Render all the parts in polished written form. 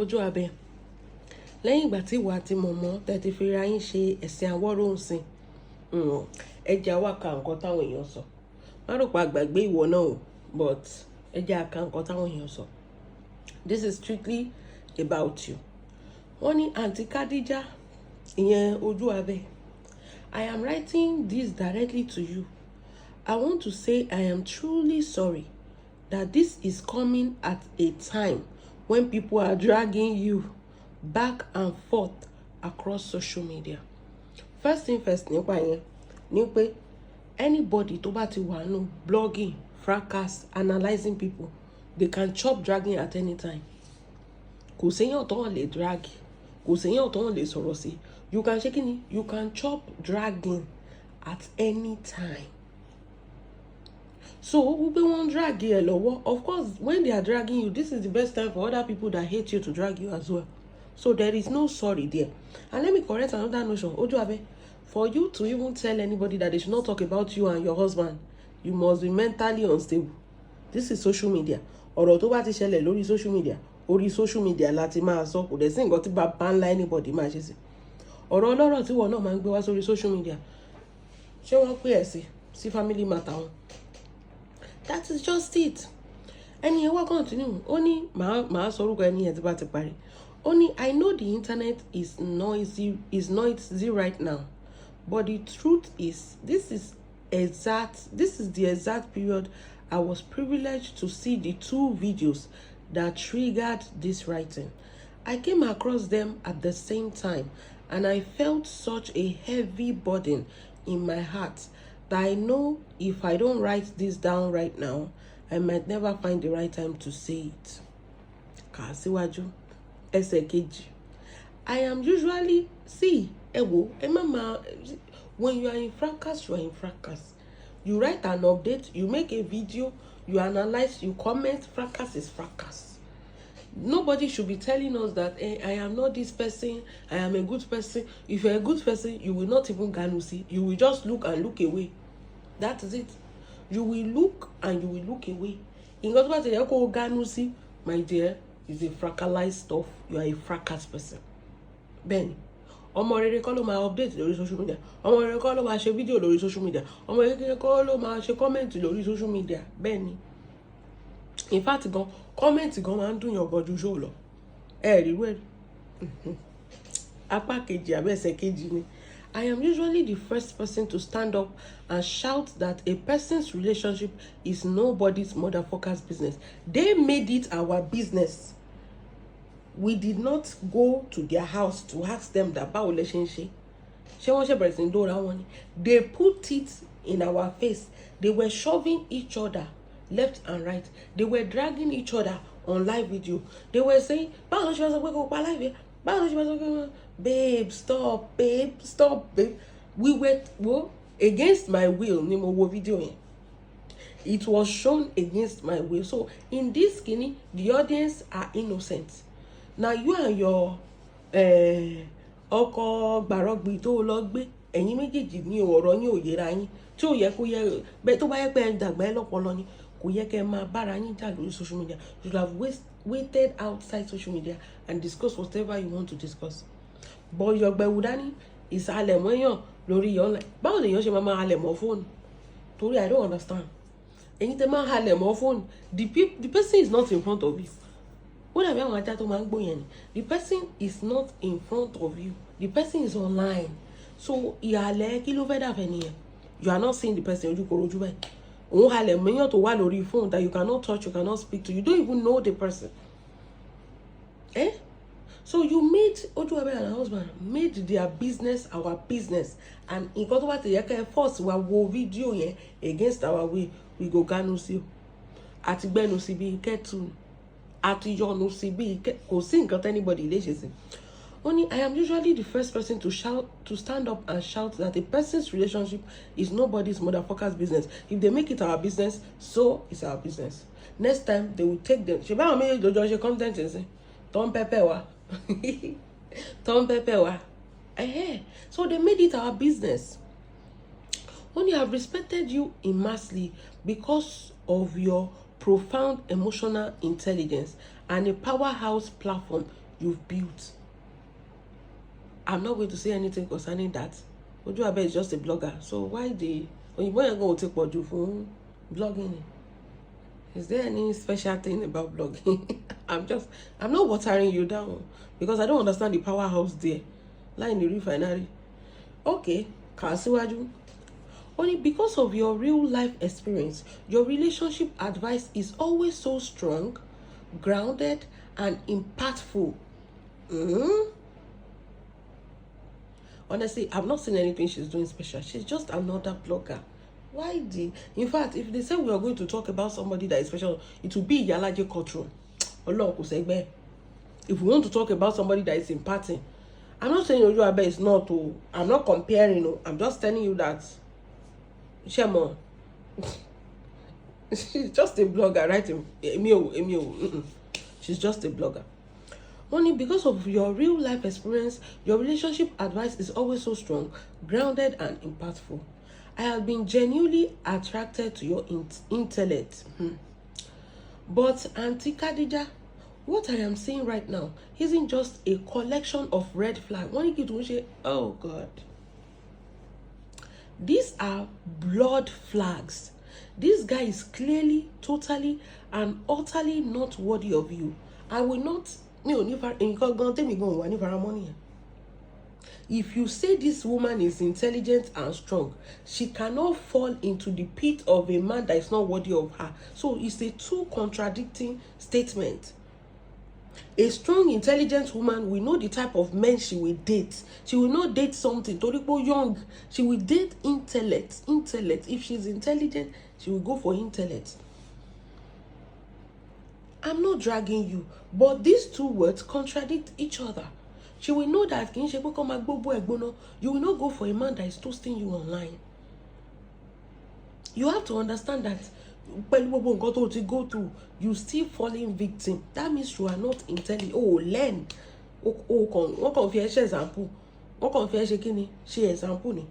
ojú abẹ lẹ́yìn ìgbà tí ìwà àti mọ̀mọ́ tẹ̀tí fi ra yín ṣe ẹ̀sìn àwọ́rọ̀ǹsìn ẹja wá ka nǹkan táwọn èèyàn sọ má rò pa àgbàgbé ìwọ náà o but ẹja ka nǹkan táwọn èèyàn sọ. This is strictly about you. Wọ́n ní àǹtí Kádíjà ìyẹn ojú abẹ. I am writing this directly to you. I want to say I am truly sorry that this is coming at a time when people are dragging you back and forth across social media. First thing first nípa yẹn ní pé anybody tó bá ti wà nù blogging, fracas, analyzing people, they can chop dragging at any time. Kò séyàn tó hàn lè drag, kò séyàn tó hàn lè sọ̀rọ̀ sí. You can ṣe kíni, you can chop dragging at any time. So wípé wọ́n drag ẹ lọ́wọ́, of course when they are dragging you, this is the best time for other people that hate you to drag you as well. So there is no sorry there. And let me correct another notion. Ojú abẹ, for you to even tell anybody that they should not talk about you and your husband, you must be mentally unstable. This is social media. Ọ̀rọ̀ tó bá ti ṣẹlẹ̀ lórí social media, orí social media láti máa sọ, kò dẹ̀ sí nǹkan tí bàbá ńlá anybody máa ṣe sí. Ọ̀rọ̀ ọlọ́rọ̀ tí wọ́n náà máa ń gbé wá sórí social media, ṣé wọ́n pè ẹ́ sí family matter wọn? That is just it. Ẹni yẹn wá continue. Ó ní màá sọ orúkọ ẹni yẹn tí bá ti parí. Ó ní I know the internet is noisy right now, but the truth is this is the exact period I was privileged to see the two videos that triggered this writing. I came across them at the same time, and I felt such a heavy burden in my heart that I know if I don't write this down right now, I might never find the right time to say it. Kà síwájú, ẹsẹ̀ kejì. I am usually, when you are in fracas, you are in fracas. You write an update, you make a video, you analyze, you comment, fracas is fracas. Nobody should be telling us that I am not this person, I am a good person. If you're a good person, you will not even ganusi. You will just look and look away. That is it. You will look and you will look away. In God, ganusi, my dear, is a fracalized stuff. You are a fracas person. Benny. Ọmọ rere kọ́ ló máa update lórí social media. Ọmọ rere kọ́ ló máa ṣe fídíò lórí social media. Ọmọ rere kọ́ ló máa ṣe comment lórí social media. Benny. In fact, comment máa ń dùn yàn gan ju show lọ. Rí wẹ́rì. Apá kejì àbẹ́sẹ̀ kejì ni. I am usually the first person to stand up and shout that a person's relationship is nobody's motherfucker's business. They made it our business. We did not go to their house to ask them that báwo lẹ ṣe ń ṣe. Ṣé wọ́n ṣe bẹ̀rẹ̀ sí ń dóra wọn ni? They put it in our face. They were shoving each other left and right. They were dragging each other on live video. They were saying, báwo ló ṣe máa sọ pé kò pa live yẹn? Báwo ló ṣe máa sọ pé babe, stop, babe. We were against my will ni mo wo video yẹn. It was shown against my will. So in this skinny, the audience are innocent. Now you and your ọkọ gbàrọgbì tó lọ gbé ẹ̀yin méjèèjì ní ọ̀rọ̀ yín ò yẹra yín tí ò yẹ kó yẹ bẹ́ẹ̀ tó bá yẹ pé ẹ dàgbà ẹ lọ́pọlọ ni kò yẹ kẹ́ máa bára yín jà lórí social media. You should have waited outside social media and discuss whatever you want to discuss. But your Gbewudani is halẹ̀mọ́ èèyàn lórí online. Báwo lèèyàn ṣe máa halẹ̀mọ́ fóònù? Torí I don't understand. Ẹ̀yin tẹ́ máa halẹ̀mọ́ fóònù. The person is not in front of you. The person is not in front of you. The person is online. So you are not seeing the person. That you cannot touch, you cannot speak to. You don't even know the person. So you made Ojuabe and her husband made their business our business. And in force we video against our way. We go ganusi. Atibenusi bi ketun. Àti yọnu sí bí kò sí nǹkan tí anybody lè ṣe sí. Only I am usually the first person to stand up and shout that a person's relationship is nobody's motherfucker's business. If they make it our business, so it's our business. Next time they will take them. Ṣé báwọn méjèèjì lójó ṣe content ẹ̀ sí? Tom pẹ́pẹ́ wa. So they made it our business. Only I have respected you immensely because of your profound emotional intelligence and a powerhouse platform you've built. I'm not going to say anything concerning that. Oju Abe is just a blogger. So why the Oyinbo yẹn go take Oju for blogging? Is there any special thing about blogging? I'm not watering you down because I don't understand the powerhouse there. Line the refinery. Okay, Kasiwaju. Only because of your real life experience, your relationship advice is always so strong, grounded, and impactful. Honestly, I've not seen anything she's doing special. She's just another blogger. Why the? In fact, if they say we are going to talk about somebody that is special, it will be Yalaje Kotro. If we want to talk about somebody that is imparting, I'm not saying Oju Abe is not. I'm not comparing. I'm just telling you that. Shemo. She's just a blogger, right? She's just a blogger. Only because of your real life experience, your relationship advice is always so strong, grounded, and impactful. I have been genuinely attracted to your intellect. But Auntie Khadija, what I am saying right now isn't just a collection of red flags. Oh God. These are blood flags. This guy is clearly, totally, and utterly not worthy of you. I will not. If you say this woman is intelligent and strong, she cannot fall into the pit of a man that is not worthy of her. So it's a two contradicting statement. A strong, intelligent woman will know the type of men she will date. She will not date something Toripo young. She will date intellect. If she's intelligent, she will go for intellect. I'm not dragging you, but these two words contradict each other. She will know that you will not go for a man that is toasting you online. You have to understand that go through, you still falling victim. That means you are not intelligent. Learn. What confess example? What confess she example?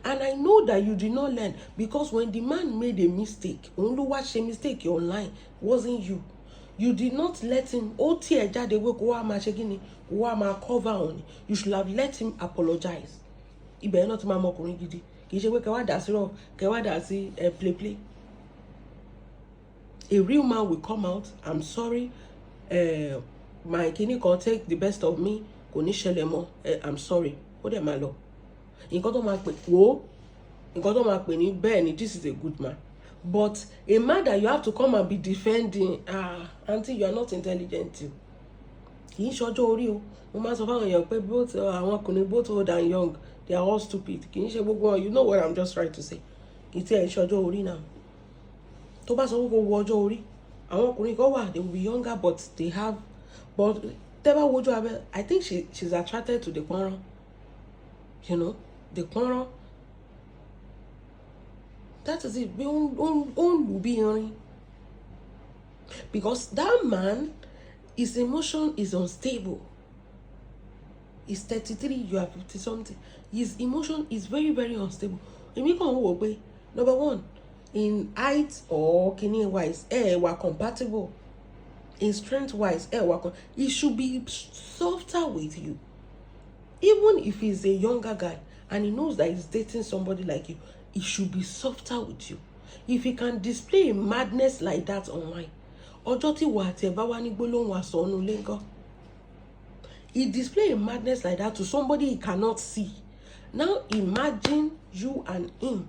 And I know that you did not learn because when the man made a mistake, only watch a mistake online wasn't you. You did not let him cover on. You should have let him apologize. He better not play. A real man will come out. I'm sorry. My kidney can take the best of me. I'm sorry. What am I law? This is a good man. But a man that you have to come and be defending, auntie, you are not intelligent. Both old and young, they are all stupid. You know what I'm just trying to say. They will be younger, but they have. But I think she's attracted to the quarrel. You know, the quarrel. That is it. Because that man, his emotion is unstable. He's 33, you are 50 something. His emotion is very, very unstable. Number one, in height or kidney wise, we're compatible. In strength wise, he should be softer with you. Even if he's a younger guy and he knows that he's dating somebody like you, he should be softer with you. If he can display a madness like that online, he display a madness like that to somebody he cannot see. Now imagine you and him.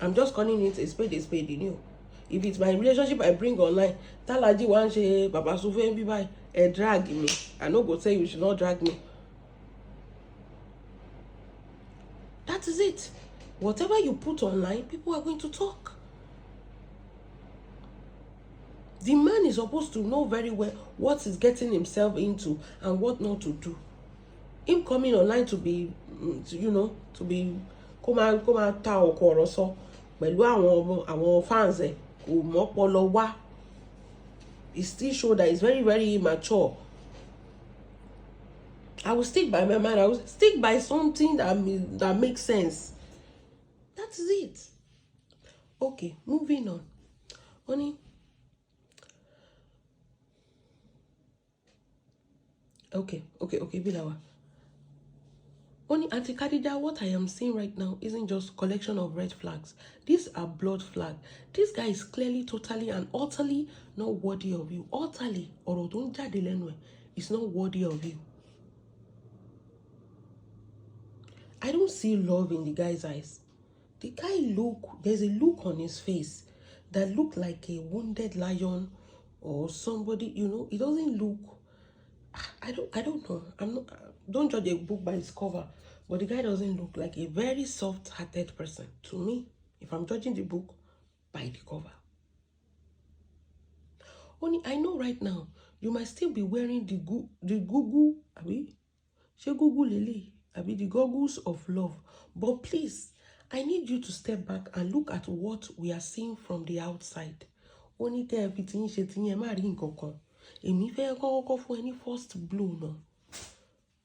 I'm just calling it a spade, you know. If it's my relationship I bring online, Talaji wan she Baba Sufe be by drag me. I no go say you should not drag me. That is it. Whatever you put online, people are going to talk. The man is supposed to know very well what he's getting himself into and what not to do. Him coming online to be, to be come out ta ọkọ sọ pẹ̀lú àwọn fans ẹ̀ kò mọ́pọlọ wá. It still show that it's very, very immature. I will stick by my mind. I will stick by something that makes sense. That is it. Okay, moving on. Honey, Okay, Bilawa. Only Auntie Khadija, what I am seeing right now isn't just collection of red flags. These are blood flags. This guy is clearly, totally, and utterly not worthy of you. Utterly, or don't jáde lẹ́nu ẹ̀, is not worthy of you. I don't see love in the guy's eyes. The guy there's a look on his face that look like a wounded lion or somebody, it doesn't look, I don't know. I'm not, don't judge a book by its cover, but the guy doesn't look like a very soft-hearted person to me, if I'm judging the book by the cover. Only I know right now, you might still be wearing the Google, the goggles of love. But please, I need you to step back and look at what we are seeing from the outside. Only tell everything èmi fẹ́ kọ́kọ́ fún any first blow náà.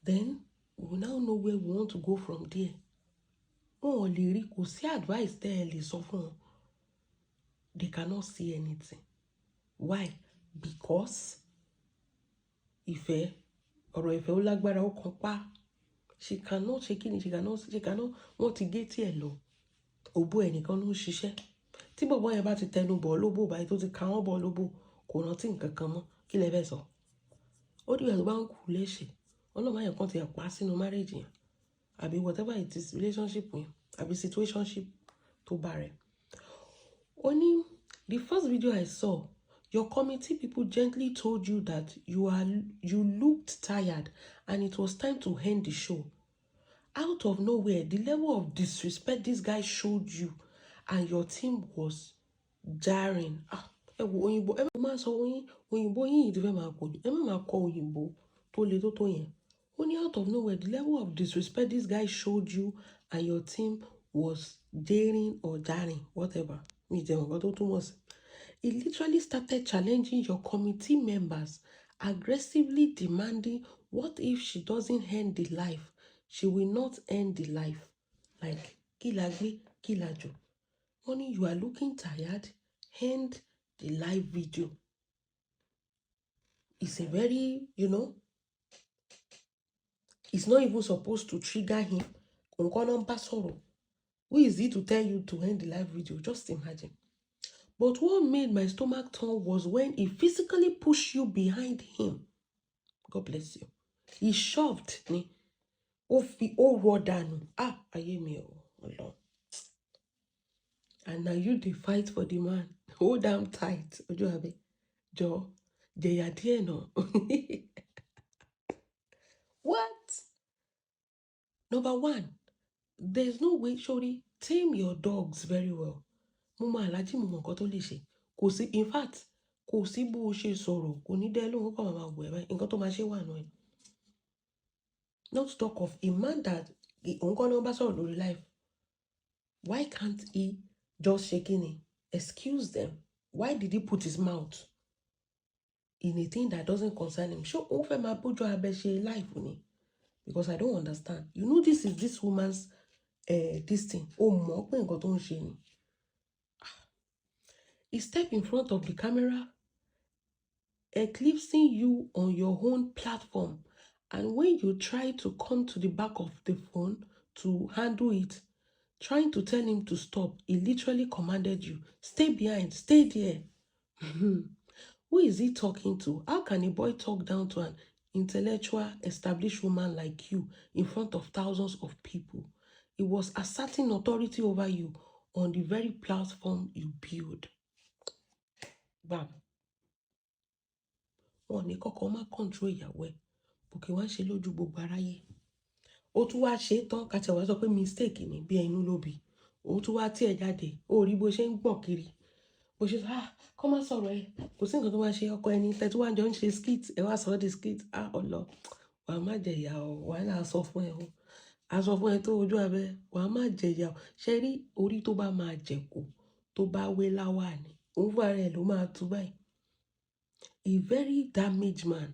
Then we now know where we want to go from there. Wọn ò lè rí, kò sí advice tẹ́ ẹ lè sọ fún wọn. They cannot see anything. Why? Because ọ̀rọ̀ ìfẹ́ ó lágbára ó kan pa. She cannot she cannot wọ́n ti gé tí ẹ̀ lọ. Òbó ẹnìkan ló ń ṣiṣẹ́. Tí bọ̀bọ́ yẹn bá ti tẹnu bọ̀ lóbò báyìí tó ti ka wọ́n bọ̀ lóbò, kò rántí nǹkan kan mọ́. Kí lẹ fẹ́ sọ? Ó dìgbà tó bá ń kú léṣe. Ọlọ́run máa yẹn kan ti ẹ̀ pa sínú marriage yẹn. Àbí whatever it is, relationship yẹn. Àbí situationship tó bá rẹ̀. Only the first video I saw, your committee people gently told you that you looked tired and it was time to end the show. Out of nowhere, the level of disrespect this guy showed you and your team was jarring. Òyìnbó, ẹ máa sọ òyìnbó yín ìdí fẹ́ máa pọ̀ jù. Ẹ má máa kọ òyìnbó tó le tó yẹn. Only out of nowhere, the level of disrespect this guy showed you and your team was jarring or jarring, whatever. He literally started challenging your committee members, aggressively demanding, what if she doesn't end the life? She will not end the life. Like, Kilaju. Honey, you are looking tired. End the live video. It's a very, it's not even supposed to trigger him. Who is he to tell you to end the live video? Just imagine. But what made my stomach turn was when he physically pushed you behind him. God bless you. He shoved me. And now you dey fight for the man. Hold down tight. Joe. What? Number one, there's no way, Shori, tame your dogs very well. Mama Alaji mo nǹkan tó lè ṣe. Kò sí, in fact, kò sí bó ṣe sọ̀rọ̀, kò ní dẹ́ lóhùn kọ́ máa wẹ̀ báyìí. Nǹkan tó máa ṣe wà náà. Not talk of a man that òun kọ́ ló ń bá sọ̀rọ̀ lórí life. Why can't he just shaking it? Excuse them. Why did he put his mouth in a thing that doesn't concern him? Show over my bojo abeshe life ni. Because I don't understand. You know this is this woman's this thing. Oh, mo pe nǹkan tó ń ṣe ni. He stepped in front of the camera, eclipsing you on your own platform. And when you try to come to the back of the phone to handle it, trying to tell him to stop, he literally commanded you, stay behind, stay there. Who is he talking to? How can a boy talk down to an intellectual, established woman like you in front of thousands of people? He was asserting authority over you on the very platform you build. Bam. Wọ́n ní kọ́kọ́ má control ìyàwó ẹ̀. Bùkì wá ṣe lójú gbogbo aráyé. Ó tún wá ṣe tán ká tẹ̀ wá sọ pé mistake ni bí ẹnu ló bí. Ó tún wá tí ẹ jáde. Ó rí bó ṣe ń gbọ̀n kiri. Bó ṣe kọ́ má sọ̀rọ̀ ẹ. Kò sí nǹkan tó máa ṣe ọkọ ẹni. Tẹ̀tú wá jọ ń ṣe skit. Ẹ wá sọ di skit. Ọlọ. Wàá má jẹ ìyà o. Wàá là sọ fún ẹ o. A sọ fún ẹ tó ojú abẹ. Wàá má jẹ ìyà o. Ṣé rí orí tó bá máa jẹ̀kù tó bá wé láwà ni. Òun fún ara ẹ̀ ló máa tú báyìí. A very damaged man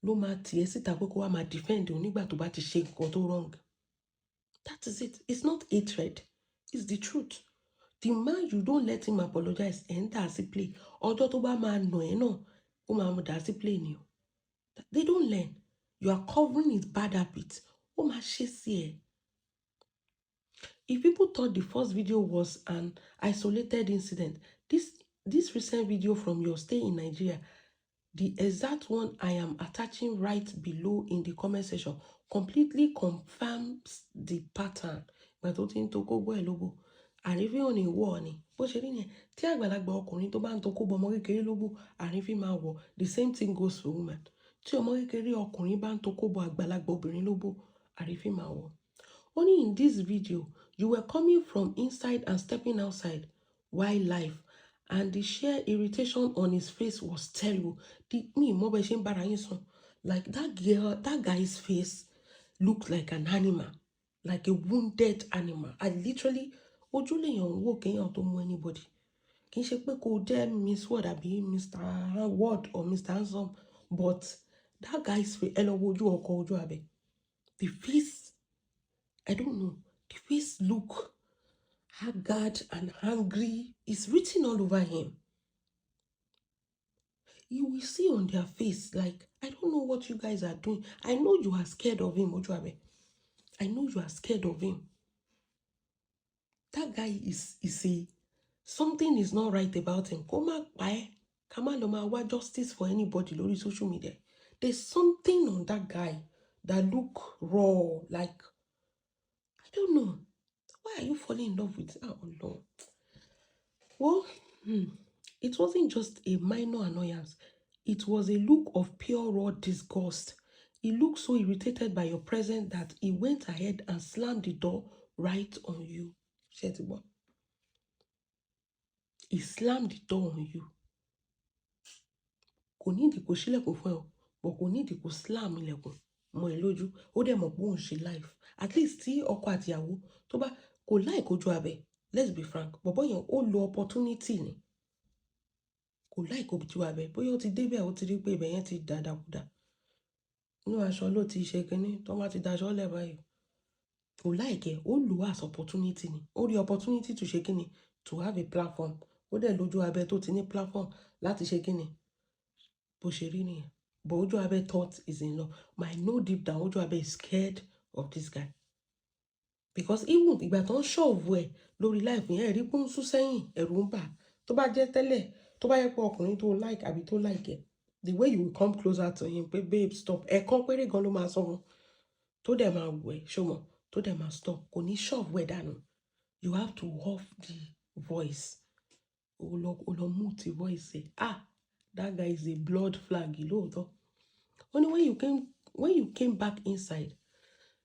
ló máa tiẹ̀ síta pé kó wá máa defend òun nígbà tó bá ti ṣe nǹkan tó wrong. That is it. It's not hatred. It's the truth. The man, you don't let him apologize and that's it play. Ọjọ́ tó bá máa nà ẹ́ náà, ó máa mú that's it play ni o. They don't learn. You are covering his bad habits. Ó máa ṣe sí ẹ. If people thought the first video was an isolated incident, this recent video from your stay in Nigeria, the exact one I am attaching right below in the comment section, completely confirms the pattern. But tó ti ń tokó bọ́ ẹ̀ lóbò, àrífín ò ní wọ̀ ni. Bó ṣe rí nìyẹn, tí àgbàlagbà ọkùnrin tó bá ń tokó bọ́ ọmọ kékeré lóbò, àrífín máa wọ̀. The same thing goes for women. Tí ọmọ kékeré ọkùnrin bá ń tokó bọ́ àgbàlagbà obìnrin lóbò, àrífín máa wọ̀. Only in this video, you were coming from inside and stepping outside while live, and the sheer irritation on his face was terrible. Like that guy's face looked like an animal, like a wounded animal. I literally, ojúlèyàn wò kéèyàn tó mú anybody. Kì í ṣe pé kò jẹ́ Miss Word àbí Mr. Word or Mr. Handsome, but that guy's face, ẹ lọ wo ojú ọkọ ojú abẹ. The face, I don't know, the face look haggard and angry. It's written all over him. You will see on their face, like, I don't know what you guys are doing. I know you are scared of him, Ojuabe. I know you are scared of him. That guy is a, something is not right about him. Come on, justice for anybody on social media. There's something on that guy that look raw, like, I don't know. Why are you falling in love with? Oh no. Well, it wasn't just a minor annoyance. It was a look of pure raw disgust. He looked so irritated by your presence that he went ahead and slammed the door right on you. He slammed the door on you. Kò nídìí kó ṣílẹ̀kùn fún ẹ o, but kò nídìí kó slam ilẹ̀kùn mọ́ ẹ lójú. Ó dẹ̀ mọ̀ pé òun ṣe life. At least tí ọkọ àtìyàwó tó bá kò like ojú abẹ, let's be frank, bọ̀bọ́ yẹn ó lo opportunity ni. Kò like ojú abẹ, bóyá ó ti débẹ̀ ó ti rí pé ibẹ̀ yẹn ti dàdàkúdà. Inú aṣọ ló ti ṣe kinní, tó bá ti daṣọ lẹ̀ báyìí. Kò like ẹ, ó lo as opportunity ni. Ó rí opportunity to ṣe kinní, to have a platform. Ó dẹ̀ lójú abẹ tó ti ní platform láti ṣe kinní. Bó ṣe rí nìyẹn. But ojú abẹ thought is in love. I know deep down ojú abẹ is scared of this guy. Because even ìgbà tó ń ṣọ̀wọ́ ẹ̀ lórí life yẹn, ẹ̀rí pé ń sún sẹ́yìn, ẹ̀rù ń bà. Tó bá jẹ́ tẹ́lẹ̀, tó bá yẹ pé ọkùnrin tó like àbí tó like ẹ̀, the way you will come closer to him, pé babe stop, ẹ̀kan péré gan ló máa sọ wọn. Tó dẹ̀ máa wù ẹ́, ṣó mọ̀, tó dẹ̀ máa stop. Kò ní ṣọ̀wọ́ ẹ̀ dànù. You have to off the voice. O lọ mute the voice ẹ̀. That guy is a blood flag, lóòótọ́. Only when you came back inside,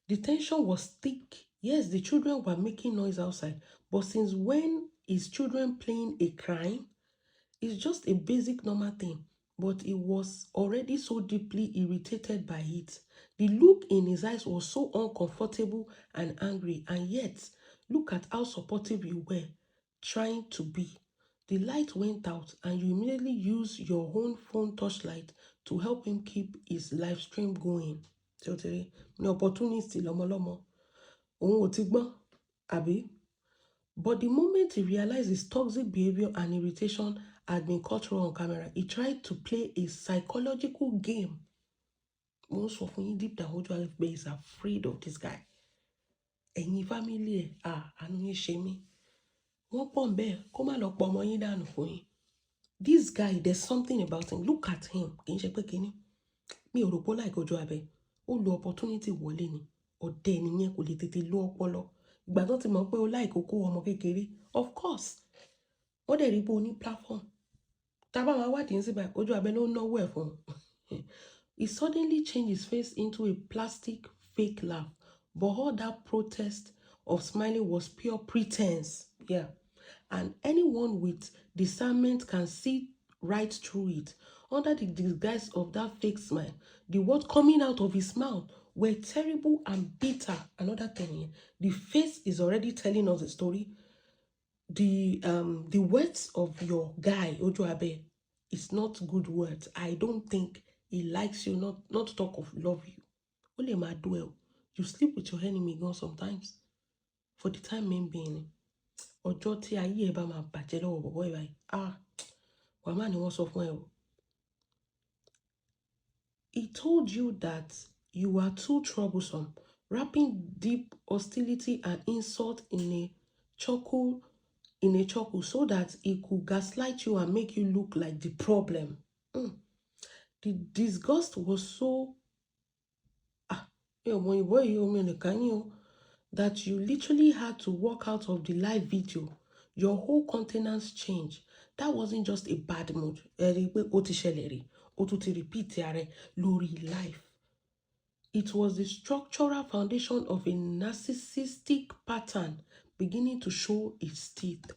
the tension was thick. Yes, the children were making noise outside, but since when is children playing a crime? It's just a basic normal thing, but he was already so deeply irritated by it. The look in his eyes was so uncomfortable and angry, and yet, look at how supportive you were trying to be. The light went out, and you immediately used your own phone torchlight to help him keep his live stream going. No opportunity, lomo. Abi. But the moment he realized his toxic behavior and irritation had been caught raw on camera, he tried to play a psychological game. Most of you deep down, Ojuabe is afraid of this guy. Ẹ̀yin family àánú yín ṣe mí. Wọ́n pọ̀ ńbẹ̀, kó má lọ pọ̀ ọmọ yín dànù fún yín. This guy, there's something about him. Look at him. Kì í ṣe pé kíní. Mi ò rò pé like Ojuabe. Ó lo opportunity wọlé ni. Ọ̀dẹ̀ nìyẹn, kò lè tètè lo ọpọlọ. Ìgbà tó ti mọ̀ pé ó like kókó ọmọ kékeré. Of course. Ó dẹ̀ rí pé ó ní platform. Tá bá máa wádìí ń síbẹ̀, Ojuabe ló ń náwó ẹ̀ fún. He suddenly changed his face into a plastic fake laugh. But all that protest of smiling was pure pretense. Yeah. And anyone with discernment can see right through it. Under the disguise of that fake smile, the words coming out of his mouth were terrible and bitter. Another thing, the face is already telling us a story. The words of your guy, Ojuabe, is not good words. I don't think he likes you, not to talk of love you. Only my duel. You sleep with your enemy gone sometimes. For the time being. Ọjọ́ tí ayé ẹ bá máa bàjẹ́ lọ́wọ́ bọ̀bọ́ ẹ báyìí. Wàá má ní wọ́n sọ fún ẹ o. He told you that You are too troublesome, wrapping deep hostility and insult in a chuckle so that it could gaslight you and make you look like the problem. The disgust was so that you literally had to walk out of the live video. Your whole countenance changed. That wasn't just a bad mood. Ẹ rí pé ó ti ṣẹlẹ̀ rí, ó tún ti repeat ara ẹ̀ lórí life. It was the structural foundation of a narcissistic pattern beginning to show its teeth.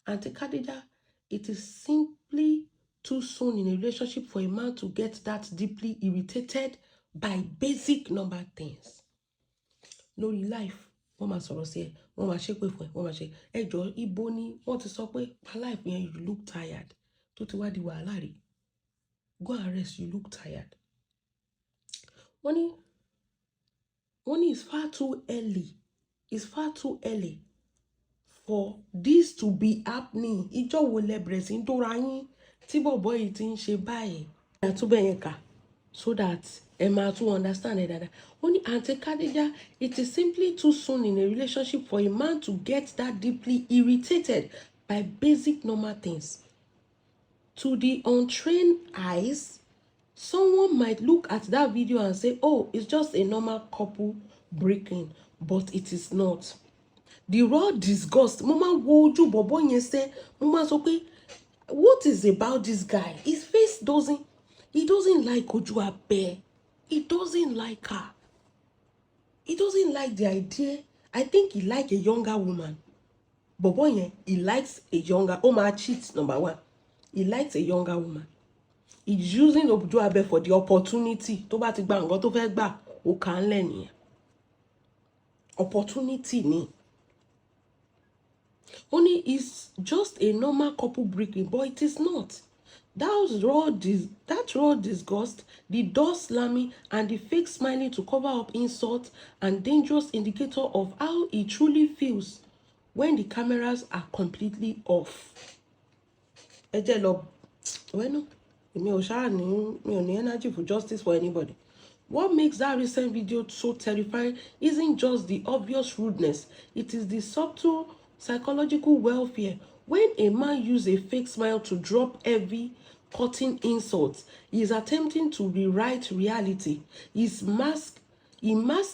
Auntie Khadija, it is simply too soon in a relationship for a man to get that deeply irritated by basic number things. Lórí life, wọ́n máa sọ̀rọ̀ sí ẹ, wọ́n máa ṣépè fún ẹ, wọ́n máa ṣe ẹjọ́ ibo ni wọ́n ti sọ pé pa life yẹn you look tired tó ti wá di wàhálà rí. Go and rest, you look tired. Wọ́n ní it's far too early. It's far too early for this to be happening. Ìjọ́ wo lẹ bẹ̀rẹ̀ sí ń dóra yín tí bọ̀bọ́ yìí ti ń ṣe báyìí. Àtúbẹ̀ yẹn kà so that ẹ máa tún understand ẹ dáadáa. Wọ́n ní Aunty Khadija, it is simply too soon in a relationship for a man to get that deeply irritated by basic normal things. To the untrained eyes, someone might look at that video and say, oh, it's just a normal couple breaking, but it is not. The raw disgust, Mama woju bobo yẹn say, Mama sọ pé, what is about this guy? His face he doesn't like Ojuabe. He doesn't like her. He doesn't like the idea. I think he likes a younger woman. Bobo yẹn, he likes a younger, cheat, number one. He likes a younger woman. He's using Ojuabe for the opportunity. Tó bá ti gba nǹkan tó fẹ́ gbà, ó kàn lẹ̀ nìyẹn. Opportunity ni. Only is just a normal couple breaking, but it is not. That raw disgust, the door slamming, and the fake smiling to cover up insult and dangerous indicator of how he truly feels when the cameras are completely off. Well, no, mi ò ní energy for justice for anybody. What makes that recent video so terrifying isn't just the obvious rudeness. It is the subtle psychological welfare. When a man uses a fake smile to drop heavy, cutting insults, he is attempting to rewrite reality. He masks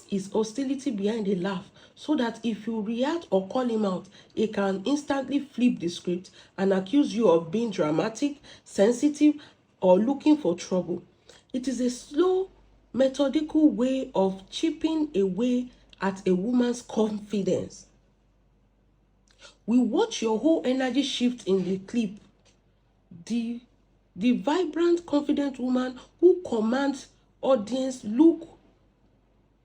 his hostility behind a laugh so that if you react or call him out, he can instantly flip the script and accuse you of being dramatic, sensitive, or looking for trouble. It is a slow, methodical way of chipping away at a woman's confidence. We watch your whole energy shift in the clip. The vibrant, confident woman who commands audience look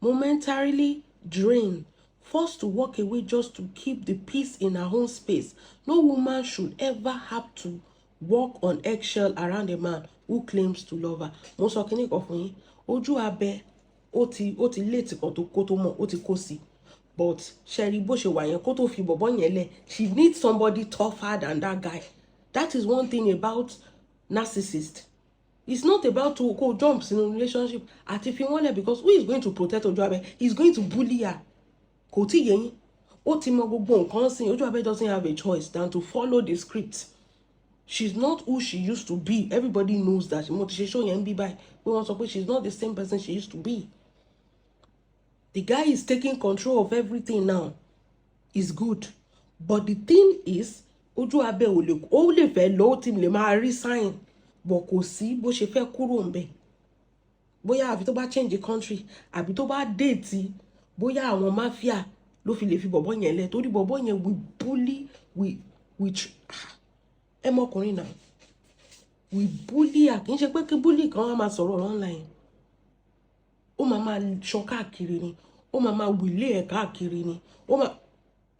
momentarily drained, forced to walk away just to keep the peace in her own space. No woman should ever have to walk on eggshell around a man who claims to love her. Mo sọ kíní kan fún yín, Ojuabe ó ti late kan tó kó tó mọ̀, ó ti kó sí. But Sherry bó ṣe wà yẹn kó tó fi bọ̀bọ́ yẹn lẹ̀, she needs somebody tougher than that guy. That is one thing about narcissist. It's not about to go jumps in a relationship. At if you want it, because who is going to protect Ojuabe? He's going to bully her. Kò tí yé yín. Ó ti mọ gbogbo nǹkan sìn. Ojuabe doesn't have a choice than to follow the script. She's not who she used to be. Everybody knows that. Mo ti ṣe show yẹn bí báyìí. We want to say she's not the same person she used to be. The guy is taking control of everything now. It's good. But the thing is, Ojuabe ó lè fẹ́ lọ tí lè máa resign. But kò sí bó ṣe fẹ́ kúrò ńbẹ̀. Bóyá àfi tó bá change the country, àbí tó bá date, bóyá àwọn mafia ló fi lè fi bọ̀bọ́ yẹn lẹ̀. Torí bọ̀bọ́ yẹn we bully, ẹ mọkùnrin náà. We bully her. Kì í ṣe pé kí bully kan wá máa sọ̀rọ̀ online. Ó máa ṣọ́ káàkiri ni. Ó máa wílé ẹ̀ káàkiri ni.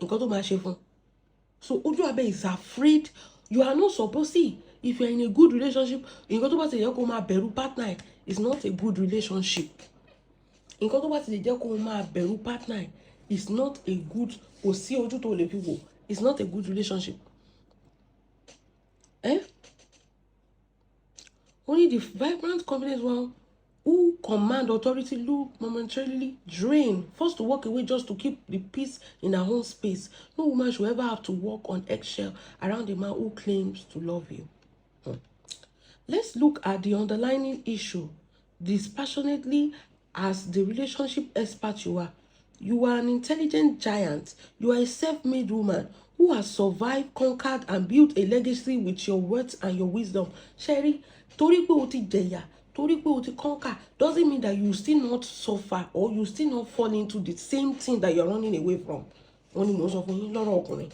Nǹkan tó máa ṣe fún. So Ojuabe is afraid. You are not supposed to. If you're in a good relationship, nǹkan tó bá ti jẹ́ kó máa bẹ̀rù partner is not a good relationship. Nǹkan tó bá ti jẹ́ kó máa bẹ̀rù partner is not a good, kò sí ojú tó lè fi wò. It's not a good relationship. Only the vibrant, confident one who command authority look momentarily drain, forced to walk away just to keep the peace in her own space. No woman should ever have to walk on eggshell around a man who claims to love you. Let's look at the underlying issue. Dispassionately, as the relationship expert you are an intelligent giant. You are a self-made woman who has survived, conquered, and built a legacy with your words and your wisdom. Sherry, torí pé o ti jẹ̀yà, torí pé o ti conquer, doesn't mean that you still not suffer or you still not fall into the same thing that you're running away from. Only most of you, lọ́rọ̀ ọkùnrin.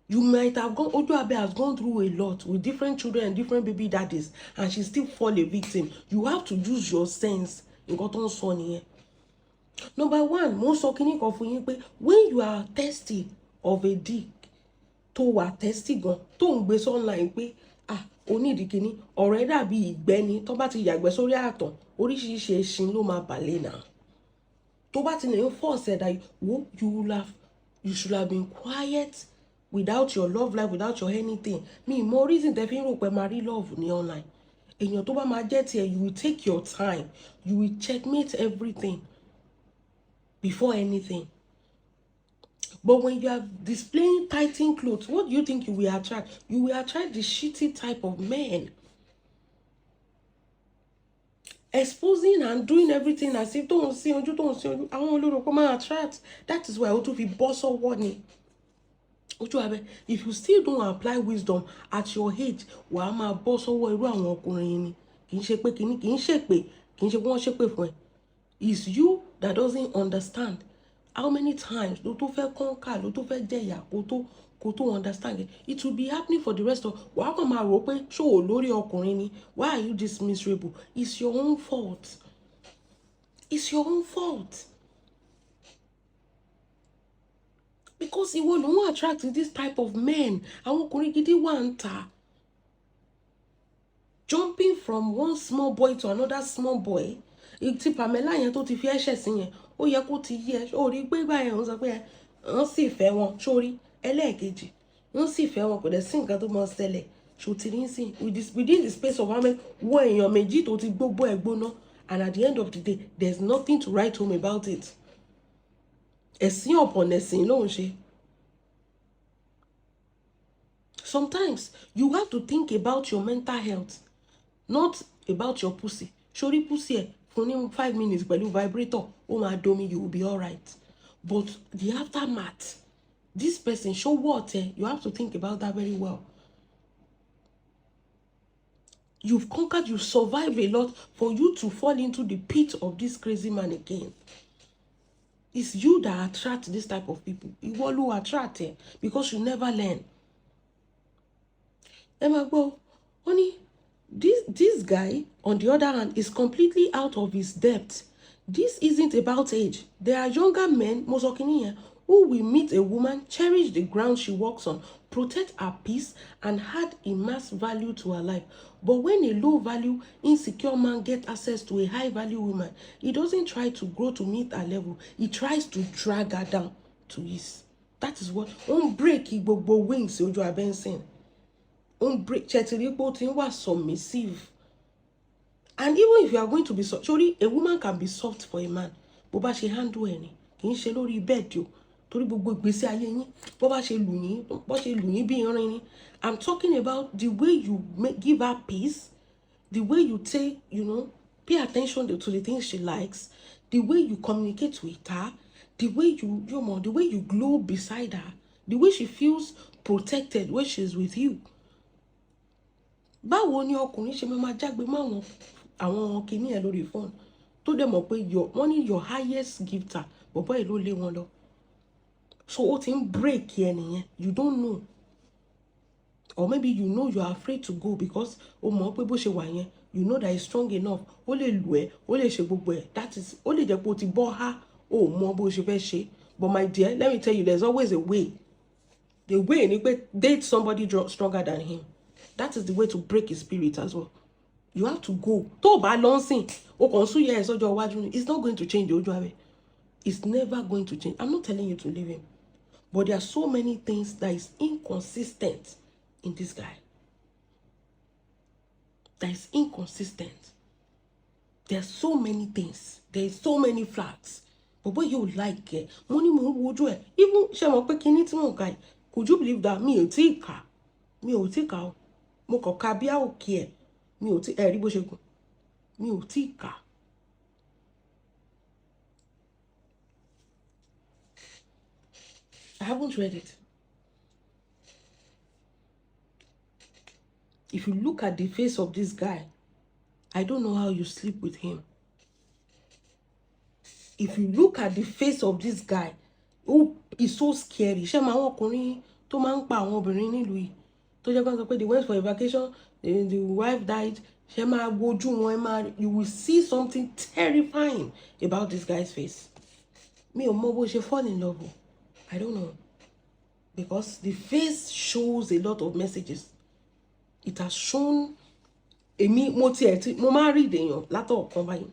You might have gone, Ojuabe has gone through a lot with different children and different baby daddies, and she still fall a victim. You have to use your sense. Nǹkan tó ń sọ nìyẹn. Number one, mo sọ kíní kan fún yín pé when you are thirsty of a dick, tó wà thirsty gan, tó ń gbé online pé onídìí kíní, ọ̀rẹ́ dàbí ìgbẹ́ni, tó bá ti yàgbẹ́ sórí àtàn, oríṣiríṣi ẹṣin ló máa bàlẹ̀ náà. Tó bá ti lè ń force that you should have been quiet without your love life, without your anything. Me, more reason tẹ́ fi ń rò pé máa rí love ní online. Èèyàn tó bá máa jẹ́ tiẹ̀, you will take your time, you will checkmate everything before anything. But when you are displaying tightened clothes, what do you think you will attract? You will attract the shitty type of men. Exposing and doing everything as if don't see ojú, àwọn olóró kó máa attract. That is why ó tún fi bọ́ sọ́wọ́ ni. If you still don't apply wisdom at your age, wàá máa bọ́ sọ́wọ́ irú àwọn ọkùnrin ni. Kì í ṣe pé kíní, kì í ṣépè, kì í ṣe wọ́n ṣépè fún ẹ. It's you that doesn't understand how many times ló tó fẹ́ conquer, ló tó fẹ́ jẹ̀yà, kó tó understand. It will be happening for the rest of. Wàá kàn máa rò pé ṣó o lórí ọkùnrin ni. Why are you this miserable? It's your own fault. It's your own fault. Because ìwọ ló ń attract this type of men. Àwọn ọkùnrin gidi wà ń ta. Jumping from one small boy to another small boy. Ti Pamela yẹn tó ti fi ẹ̀ṣẹ̀ sí yẹn, ó yẹ kó ti yẹ. Ó rí pé báyẹn ń sọ pé wọ́n sì fẹ́ wọn. Sórí ẹlẹ́ẹ̀kejì, wọ́n sì fẹ́ wọn, kò dẹ̀ sí nǹkan tó máa ṣẹlẹ̀. Ṣòtìrínsìn within the space of how many wo èèyàn méjì tó ti gbogbo ẹ̀ gbóná, and at the end of the day, there's nothing to write home about it. Ẹ̀sìn upon ẹ̀sìn ló ń ṣe. Sometimes you have to think about your mental health, not about your pussy. Sórí pussy ẹ̀ fún ní 5 minutes pẹ̀lú vibrator, ó máa domi, you will be alright. But the aftermath, this person show what you have to think about that very well. You've conquered, you survived a lot for you to fall into the pit of this crazy man again. It's you that attract this type of people. You will attract it because you never learn. Emma go, honey, this guy, on the other hand, is completely out of his depth. This isn't about age. There are younger men, who will meet a woman, cherish the ground she walks on, protect her peace, and add immense value to her life. But when a low-value, insecure man gets access to a high-value woman, he doesn't try to grow to meet her level. He tries to drag her down to his. That is what break gbogbo wings ojú abensin. Break chetiripo was submissive. And even if you are going to be soft, surely a woman can be soft for a man. But she handle any. Kì í ṣe lórí bed yo. Torí gbogbo ìgbésí ayé yín, bó bá ṣe lù yín bí irin ni. I'm talking about the way you give her peace, the way you take, pay attention to the things she likes, the way you communicate with her, the way the way you glow beside her, the way she feels protected when she's with you. Báwo ni ọkùnrin ṣe máa jágbe mọ́ àwọn kìíní ẹ̀ lórí phone tó dẹ̀ mọ̀ pé wọ́n ní your highest gifter, bọ̀bọ́ ẹ̀ ló lé wọn lọ. So ó ti ń break ẹ nìyẹn, you don't know. Or maybe you know you are afraid to go because ó mọ̀ pé bó ṣe wà yẹn, you know that he's strong enough. Ó lè lù ẹ́, ó lè ṣe gbogbo ẹ̀. That is, ó lè jẹ́ pé ó ti bọ́ há, ó mọ̀ bó ṣe fẹ́ ṣe. But my dear, let me tell you, there's always a way. The way ni pé date somebody stronger than him. That is the way to break his spirit as well. You have to go. Tó bá lọ sìn, ó kàn sún yẹ ẹ̀ sọ́jọ́ iwájú ni. It's not going to change the ojú abẹ́. It's never going to change. I'm not telling you to leave him. But there are so many things that is inconsistent in this guy. That is inconsistent. There's so many things. There's so many flags. But what you like it, money mo wojú ẹ. Even ṣé mo pé kíní tí mo kà. Could you believe that mi ò tí kà? Mi ò tí kà o. Mo kàn kà bí òkè ẹ. Mi ò tí ẹ rí bó ṣe gùn. Mi ò tí kà. I haven't read it. If you look at the face of this guy, I don't know how you sleep with him. If you look at the face of this guy, oh, it's so scary. Ṣé máa wọ́n ọkùnrin tó máa ń pa àwọn obìnrin nílùú yìí tó jẹ́ kó sọ pé they went for a vacation, the wife died. Ṣé máa wojú wọn, you will see something terrifying about this guy's face. Mi ò mọ bó ṣe fall in love. I don't know. Because the face shows a lot of messages. It has shown èmi mo máa rí èèyàn látọ̀ọ̀kan báyìí.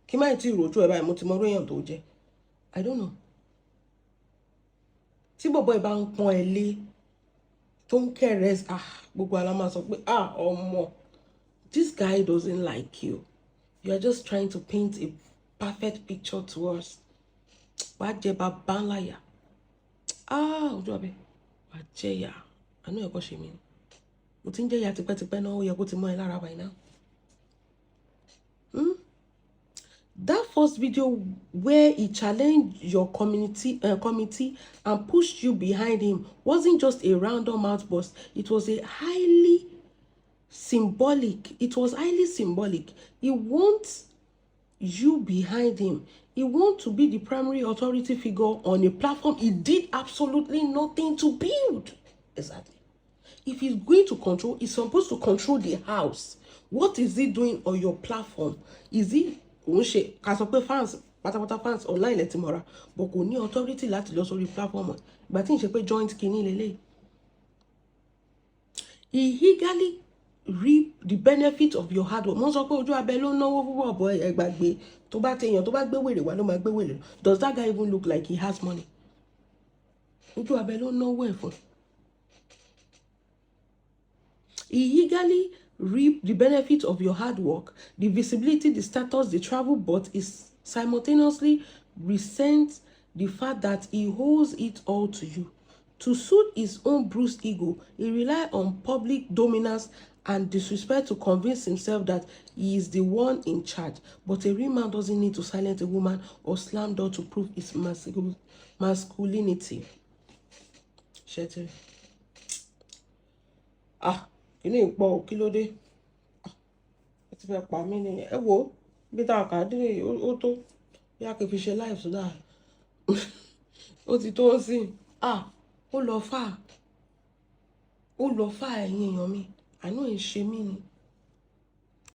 Kí má tí rojú ẹ báyìí mo ti mọ èèyàn tó jẹ́. I don't know. Tí bọ̀bọ̀ ẹ bá ń pọ́n ẹ lé tó ń kẹrẹ gbogbo ala máa sọ pé ọmọ, this guy doesn't like you. You are just trying to paint a perfect picture to us. Wàá jẹ bàbá ńlá yà. Ojú abẹ wàá jẹ yà. Àánú ẹ̀kọ́ ṣe mí ni. Mo ti ń jẹ yà tipẹ́tipẹ́ náà, ó yẹ kó ti mọ́ ẹ lára by now. That first video where he challenged your committee and pushed you behind him wasn't just a random outburst. It was highly symbolic. He wants you behind him. He wants to be the primary authority figure on a platform he did absolutely nothing to build. Exactly. If he's going to control, he's supposed to control the house. What is he doing on your platform? Is he fans fans online lẹ́tí mọ́ra but kò ní authority láti lọ sórí platform ìgbà tí ń ṣe pé joint kìíní lélẹ̀. He eagerly reap the benefit of your hard work. Mo sọ pé ojú abẹ ló náwó púpọ̀ bọ̀ ẹ gbàgbé tó bá tẹ̀yàn tó bá gbé wèrè wá ló máa gbé wèrè. Does that guy even look like he has money? Ojú abẹ ló náwó ẹ̀ fún. He eagerly reap the benefit of your hard work, the visibility, the status, the travel, but is simultaneously resents the fact that he owes it all to you. To suit his own bruised ego, he relies on public dominance and disrespect to convince himself that he is the one in charge. But a real man doesn't need to silence a woman or slam door to prove his masculinity. Shetty. Kíní ìpọ̀ kí ló dé? Ẹ ti fẹ́ pa mí ni. Ẹ wo bí tá a kà dé ó tó bí a kì í fi ṣe live sódà. Ó ti tó sí. Ó lọ fà ẹ̀yin èèyàn mi. Àánú ẹ̀ ṣe mí ni.